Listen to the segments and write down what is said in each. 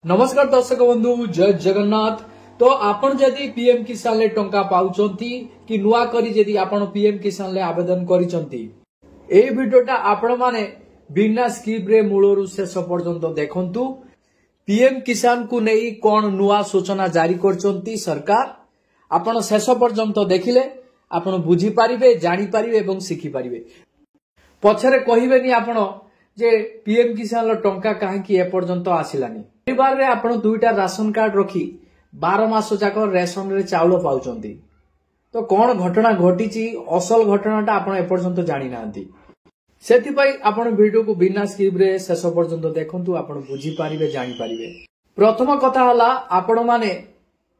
नमस्कार दर्शक बंधु जय जगन्नाथ। तो आपण जदि पीएम किसान ले टंका पाउचंती कि नुआ करी जदि आपण पीएम किसान ले आवेदन करिसंती ए वीडियोटा आपण माने बिना स्किप रे मूलरू शेष पर्यंत देखंतु। पीएम किसान को नहीं कोन नुआ सूचना जारी करचंती सरकार, आपण शेष पर्यंत देखिले आपण बुझी पारिबे, जानि पारिबे एवं सिखि पारिबे। पछरे कहिबेनी आपण जे पीएम किसान लो टंका काहे कि ए पर्यंत आसिलानी। परिवार रे आपण दुईटा राशन कार्ड रखी 12 मास जाक रेशन रे चाउल पाउचंती। तो कौन घटना घटी असल घटनाटा आपण ए पर्यंत जानि नांती। सेति पई आपण वीडियो को बिना स्किप रे शेष पर्यंत देखंतु, आपण बुझी पारिबे, जानि पारिबे। प्रथम कथा हला आपण माने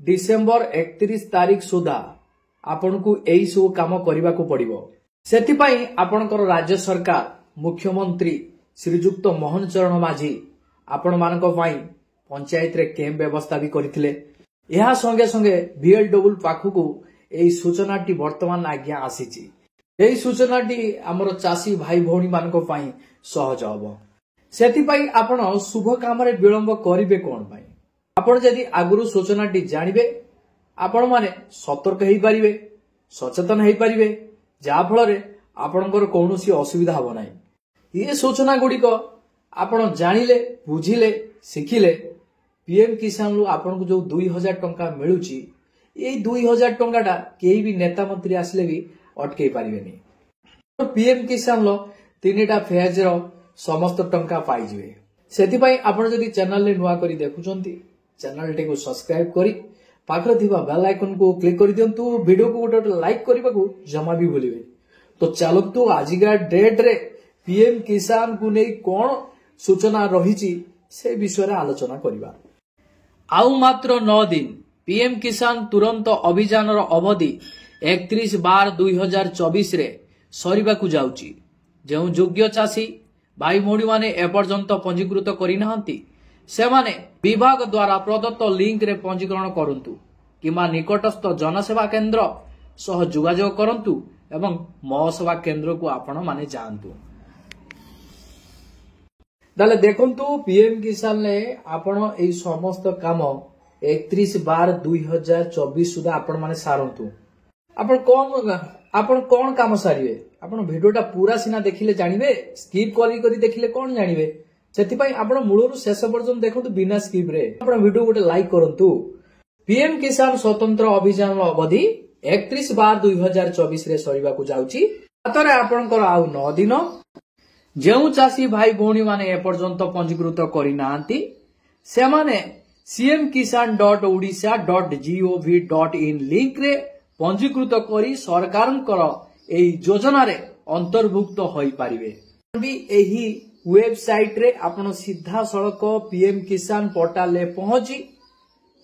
डिसेंबर 31 तारीख सुधा आपण को एई सो काम करबा को पड़िबो। सेति पई आपणकर राज्य सरकार मुख्यमंत्री श्रीजुक्त मोहन चरण माझी आपण मानको पई पंचायत रे कैंप व्यवस्था भी करथिले। यहा संगे संगे बीएलडब्ल्यू पाखु एई सूचनाटी वर्तमान आज्ञा आसीची। एई सूचनाटी हमर चासी भाई भौणी मानको पई सहज हबो। सेति पई आपण शुभ काम रे विलंब करिवे कोन पई। आपण जदि आगुरु सूचनाटी जानिबे आपण माने सतर्क हेई पारिबे, सचेतन हेई पारिबे, जा फल रे आपणकर कोनोसी असुविधा हबो नाही। ये सूचना गुडी को आपण जानिले, बुझिले, सिखिले पीएम किसान रु आपन को जो 2000 टंका मिलुची, ए 2000 टंकाटा केही भी नेता मंत्री आसले भी अटके पारिबेनी। पीएम किसान लो तीनटा फेज रो समस्त टंका पाई जिवे। सेति पई आपण जदि चैनल ले नुवा करी देखुचंती, चैनल टे को सब्सक्राइब करी पाखर थिबा बेल आइकन को क्लिक करि दियंतु। वीडियो को गोटे लाइक करबा को जमा भी भूलिबे। तो चलतु आजिका डेट रे पीएम किसान को नै कोन सूचना रहिची से विषय रे आलोचना करिबा। आउ मात्र 9 दिन पीएम किसान तुरंत अभियान रो अवधि 31/12/2024 रे सरीबा को जाउची। जेउ योग्य चासी भाई भौणी माने एपर्यंत पंजीकृत करि नाहंती से माने विभाग द्वारा प्रदत्त लिंक रे पंजीकरण करंतु किमा निकटस्थ जनसेवा केंद्र सह जोगाजोग करंतु एवं मो सेवा केंद्र को आपण माने जानतु। दाले देखंतु पीएम किसान ले आपण एई समस्त काम 31/12/2024 सुधा आपण माने सारंतु। आपण कोन काम सारिवे, आपण वीडियोटा पूरा सिना देखिले जानिबे, स्किप करी देखिले कोन जानिबे। सेति पई आपण मूलरू शेष पर्यंत देखंतु बिना स्किप रे। आपण वीडियो गोटे लाइक करंतु। पीएम किसान स्वतंत्र अभियान अवधि 31/12/2024 रे सरीबा को जाउची। आतरे आपनकर आउ 9 दिन। जेउ चासी भाई भौणी माने एपर्यंत पंजीकृत करि नांती से माने cmkisan.odisha.gov.in लिंक रे पंजीकृत करी सरकारंकर एई योजना रे अंतर्भुक्त होई पारिबे। भी एही वेबसाइट रे आपण सीधा सड़क पीएम किसान पोर्टल ले पहुंची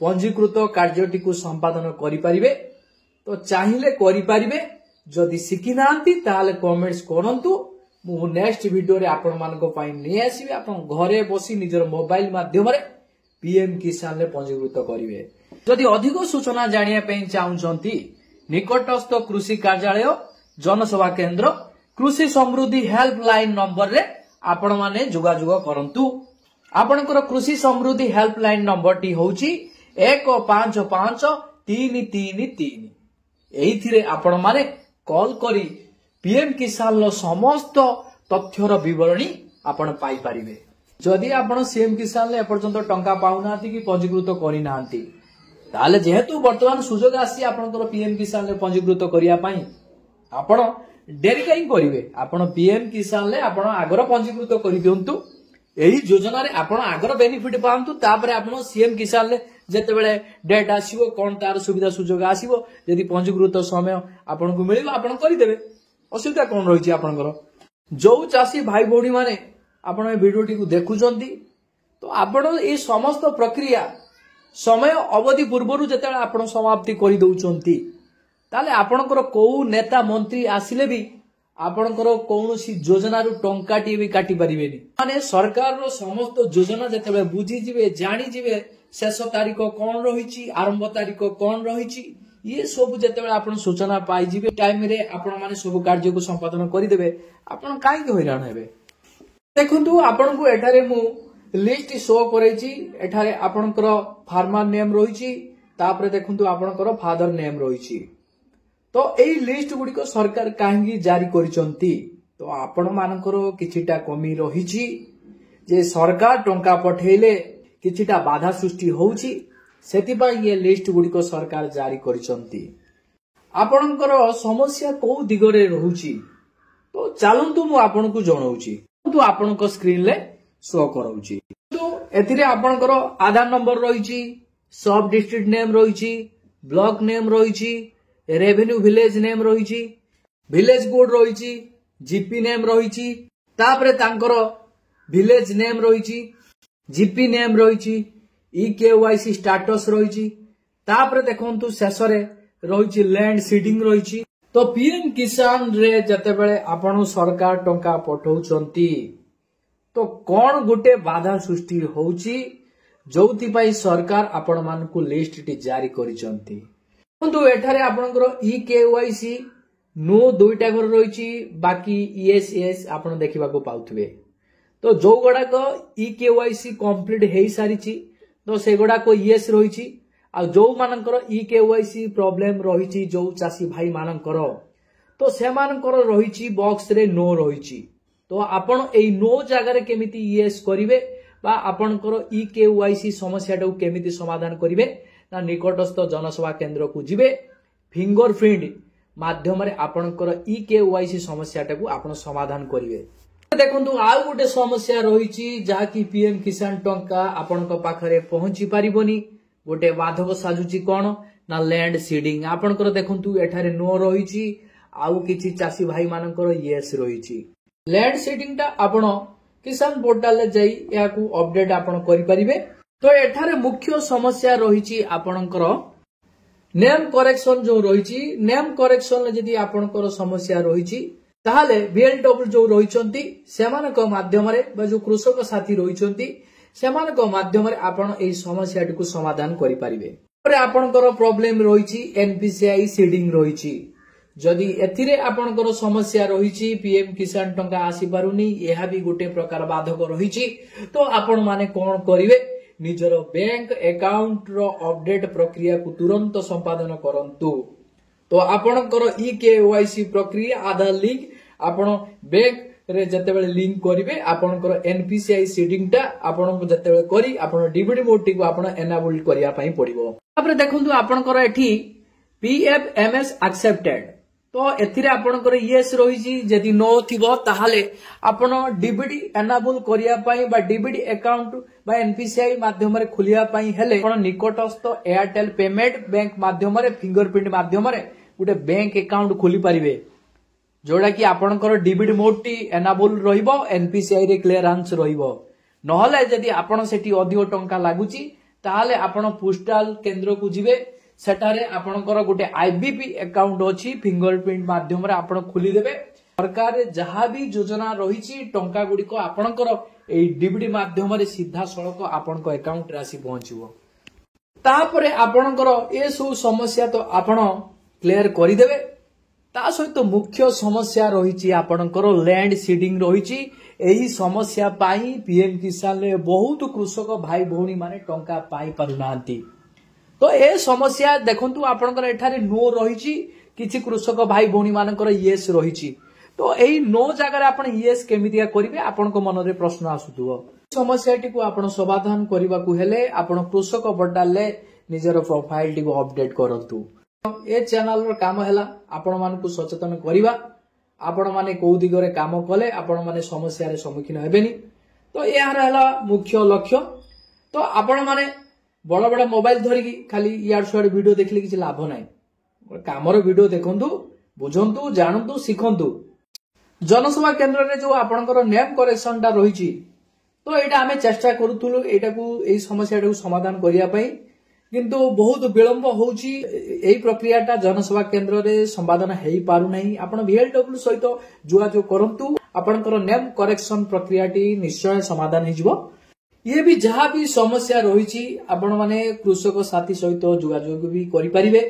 पंजीकृत कार्यटी को संपादन करि पारिबे। तो चाहिले करि पारिबे। जदि सिखि नांती ताले कमेंट्स करंतु। मु नेक्स्ट वीडियो रे आपण मानको पई नै आसीबे। आपण घरे बसी निजर मोबाइल माध्यम रे पीएम किसान ले पंजीकृत करिवे। जदि अधिक सूचना जानिया पई चाहुचंती निकटस्थ कृषि कार्यालय, जनसेवा केंद्र, कृषि समृद्धि हेल्पलाइन नंबर रे आपण माने जोगाजोग करंतु। आपनकर कृषि समृद्धि हेल्पलाइन नंबर टी होउची 155333। एइथिरे आपण माने कॉल करी पीएम किसान लो समस्त तथ्यर विवरणी आपण पाई पारिबे। जदि आपण सीएम किसान ले एपर्यंत टंका पाउनाती कि पंजीकृत करि नांती ताले जेहेतु वर्तमान सुजोग आसी आपनकर पीएम किसान ले पंजीकृत करिया पई आपण डेरी काई करिवे। आपण पीएम किसान ले आपण आगर पंजीकृत करि दियंतु। एही योजना रे आपण आगर बेनिफिट पांतु। तापरे आपण सीएम किसान ले जेते बेले डेट आसीबो कोन तार सुविधा सुजोग आसीबो यदि पंजीकृत समय आपण को मिलिबो आपण करि देबे। असुविधा कौन रही आपनकर। जो चासी भाई भौणी माने आपण ए वीडियोटी को देखुचंती तो आपण ए समस्त प्रक्रिया समय अवधि पूर्वरु जते आपण समाप्ति करि दउचंती ताले आपनकर को नेता मंत्री आसिले भी आपनकर कोनोसी योजना रु टंकाटी भी काटी परिबेनी। माने सरकार रो समस्त योजना जते बुझी जिवे, जानि जिवे शेष तारीख कोन रहिची, आरंभ तारीख कोन रहिची, ये सब जेतेबेले आपण सूचना पाई जिवे टाइम रे आपण माने सब कार्य को संपादन करि देबे। आपण काई के हैरान हेबे। देखंतु आपण को एटारे मु लिस्ट शो करैछि एठारे आपनकर फार्मर नेम रहिछि तापरे देखंतु आपनकर फादर नेम रहिछि तो एई लिस्ट गुडिको सरकार काहेकि जारी करिसंती तो आपण मानकर किछिटा कमी रहिछि जे सरकार टंका पठेले किछिटा बाधा सृष्टि होउछि सेति पई ये लिस्ट गुडिको सरकार जारी करिसंती आपनकर समस्या को दिगरे रहुछि तो चलंतु मु आपनको जणाउछि तो आपनको स्क्रीन ले शो कराउछि तो एथिरे आपनकर आधार नंबर रहिछि सब डिस्ट्रिक्ट नेम रहिछि ब्लॉक नेम रहिछि रेवेन्यू विलेज नेम रहिछि विलेज कोड रहिछि जीपी नेम रहिछि तापरे तांकर विलेज नेम रहिछि जीपी नेम रहिछि ईकेवाईसी स्टेटस रहिछि तापरे देखंतु शेषरे रहिछि लैंड सीडिंग रहिछि तो पीएम किसान रे जतेबेले आपण सरकार टंका पठौचंती तो कौन गोटे बाधा सृष्टि होउछि जोथि पई सरकार आपण मानकु लिस्ट टी जारी करिसंती किंतु एठारे आपनकर ईकेवाईसी नो दुईटा घर रहिछि बाकी ईएसएस आपण देखिबा को पाउथबे तो जो गडा को ईकेवाईसी कंप्लीट हेई सारिछि तो से गडा को ईएस रहिछि आ जो मानकर ईकेवाईसी प्रॉब्लम रहिछि जो चासी भाई मानकर तो से मानकर रहिछि बॉक्स रे नो रहिछि तो आपण एई नो जगह रे केमिति ईएस करिवे बा आपनकर ईकेवाईसी समस्या टाउ केमिति समाधान करिवे ना निकटस्थ जनसेवा केंद्र को जिवे फिंगरप्रिंट माध्यम रे आपनकर ईकेवाईसी समस्या टाउ आपण समाधान करिवे देखंतु आउ गोटे समस्या रहिछि जहा कि पीएम किसान टंका आपनक पाखरे पहुंची पारिबोनी गोटे बाधक साजुची कोन ना लैंड सीडिंग आपनकर देखंतु एठारे नो रहिछि आउ किछि चासी भाई मानकर यस रहिछि लैंड सीडिंग ता आपण किसान पोर्टल ले जाई याकू अपडेट आपण करि परिबे तो एठारे मुख्य समस्या रहिछि आपनकर नेम करेक्शन जो रहिछि नेम करेक्शन ले जदी आपनकर समस्या रहिछि ताहाले बीएलडब्ल्यू जो रहिचंती सेमानक माध्यम रे बा जो कृषक साथी रहिचंती सेमानक माध्यम रे आपण एई समस्या टिकु समाधान करि परिबे परे आपनकर प्रॉब्लम रहिछि एनपीसीआई सीडिंग रहिछि जदि एथिरे आपनकर समस्या रहिछि पीएम किसान टंका आसी पारुनी एहा भी गोटे प्रकार बाधक रहिछि तो आपण माने कोन करिवे निजर बैंक अकाउंट रो अपडेट प्रक्रिया को तुरंत संपादन करंतु तो आपनकर ईकेवाईसी प्रक्रिया आधार लिंक आपण बैंक रे जतेबेले लिंक करिवे आपनकर एनपीसीआई सीडिंग टा आपण जतेबेले करी आपण डीबीडी मोड टिको आपण एनाबल करिया पई पड़िबो तापर देखंतु आपनकर एठी पीएफएमएस एक्सेप्टेड तो एथिरे आपनकर यस रहिछि जदि नो थिबो ताहाले आपण डीबीडी एनाबल करिया पई बा डीबीडी अकाउंट बा एनपीसीआई माध्यम रे खुलिया पई हेले आपण निकटस्थ एयरटेल पेमेंट बैंक माध्यम रे फिंगरप्रिंट माध्यम रे गुटे बैंक अकाउंट खोली परिबे जोड़ा कि आपनकर डीबीडी मोड टी एनाबल रहिबो एनपीसीआई रे क्लियरेंस रहिबो नहले जदि आपण सेठी अधिक टंका लागुची ताहाले आपण पोस्टल केंद्र को जिवे सेटारे आपनकर गोटे आईबीपी अकाउंट अछि फिंगरप्रिंट माध्यम रे आपण खुली देबे सरकार जहा भी योजना रहिछि टंका गुडी को आपनकर एई डीबीडी माध्यम रे सीधा सळक आपनक अकाउंट राशि पहुंचीबो तापरे आपनकर ए सब समस्या तो आपण क्लियर करि देबे ता सहित मुख्य समस्या रहिछि आपनकर लैंड सीडिंग रहिछि एही समस्या पाई पीएम किसान ले बहुत कृषक भाई भौणी माने टंका पाई पारुनांती तो ए समस्या देखंतु आपनकर एठारे नो रहिछि किछि कृषक भाई भौणी मानकर यस रहिछि तो एही नो जगह रे आपण यस केमितिया करिवे आपनको मन रे प्रश्न आसुथुबो समस्याटी को आपण समाधान करिबा को हेले आपण कृषक पोर्टल ले निजर प्रोफाइल टी को अपडेट करंतु ए चैनल रो काम हैला आपण मानकु सचेतन करिबा आपण माने को दिगरे काम कले आपण माने समस्या रे सम्मुखीन हेबेनी तो या रहला मुख्य लक्ष्य तो आपण माने बड़ बड़ मोबाइल धरिकी खाली यार सुआड वीडियो देखले किछि लाभ नाही कामर वीडियो देखंतु बुझंतु जानंतु सिखंतु जनसेवा केंद्र रे जो आपनकर नेम करेक्शन टा रहिछि तो एटा हमें चेष्टा करूथुलु एटा को एई समस्या टा को समाधान करिया पई किंतु बहुत विलंब होउछि एई प्रक्रिया टा जनसेवा केंद्र रे संपादन हेई पारु नाही आपण बीएलडब्ल्यू सहित जोगाजोग करंतु आपनकर नेम करेक्शन प्रक्रिया टी निश्चय समाधान हिजबो ये भी जहाँ भी समस्या रही आपण माने कृषक साथी सहित जोगाजोग भी करि परिबे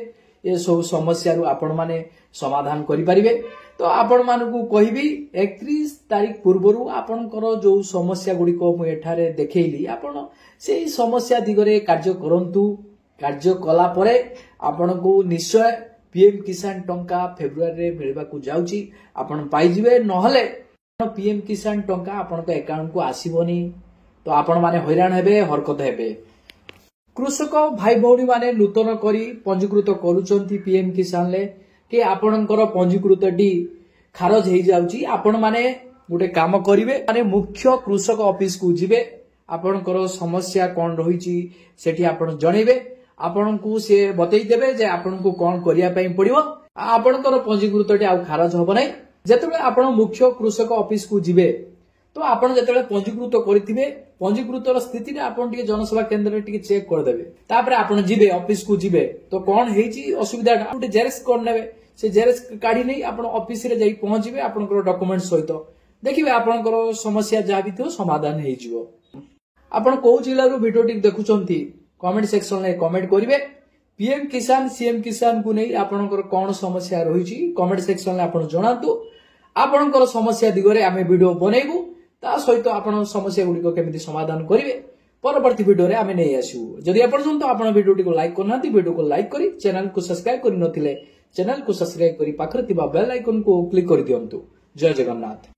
ए सब समस्या आपण माने समाधान करि परिबे। तो आपण मानकू कहिबी 31 तारिख पूर्वरु आपनकर जो समस्या गुडी को मु एठारे देखैली आपण सेही समस्या दिगरे कार्य करंतु। कार्य कला परे आपनकू निश्चय पीएम किसान टंका फेब्रुआरी रे मिलबा को जाउची, आपण पाई जिवे। नहले पीएम किसान टंका आपनक अकाउंट को आसीबोनी, तो आपण माने हैरान हेबे, हरकत हेबे। कृषक भाई भौणी माने नूतन करी पंजीकृत करूचंती पीएम किसान ले कि आपणकर पंजीकृत डी खारज हेई जाउची। आपण माने गोटे काम करिवे, माने मुख्य कृषक ऑफिस को जिवे, आपणकर समस्या कोन रहिची सेठी आपण जणैबे, आपनकू से बतई देबे जे आपनकू कोन करिया पई पड़िबो। आपणकर पंजीकृत डी आ खारज होबो नै। जेतेबे आपण मुख्य कृषक ऑफिस को जिवे, तो आपण जेतेबे पंजीकृत करिथिबे, पंजीकृतर स्थिति रे आपण टिके जनसेवा केंद्र रे टिके चेक कर देबे। तापरे आपण जिवे ऑफिस को जिवे, तो कोन हेची असुविधा गोटे जेरेक्स कर नेबे, से जेरेक्स काढी नै आपण ऑफिस रे जाई पहुंचीबे, आपनकर डॉक्यूमेंट सहित देखिबे आपनकर समस्या जा भी थियो समाधान हेई जिवो। आपण को जिल्ला रो वीडियो टिक देखुचंती कमेंट सेक्शन में कमेंट करिवे। पीएम किसान सीएम किसान को नहीं आपनकर कोन समस्या रहिची कमेंट सेक्शन में आपण जणातु। आपनकर समस्या दिगरे आमे वीडियो बनेबु, ता सहित आपण समस्या गुडी को केमिति समाधान करिवे परवर्ती वीडियो रे आमे नै आसु। जदि आपण आपण वीडियो टी को लाइक करनाती, वीडियो को लाइक करी चैनल को सब्सक्राइब करि नथिले चैनल को सब्सक्राइब करी पाखरे तिबा बेल आइकन को क्लिक करि दियंतु। जय जगन्नाथ।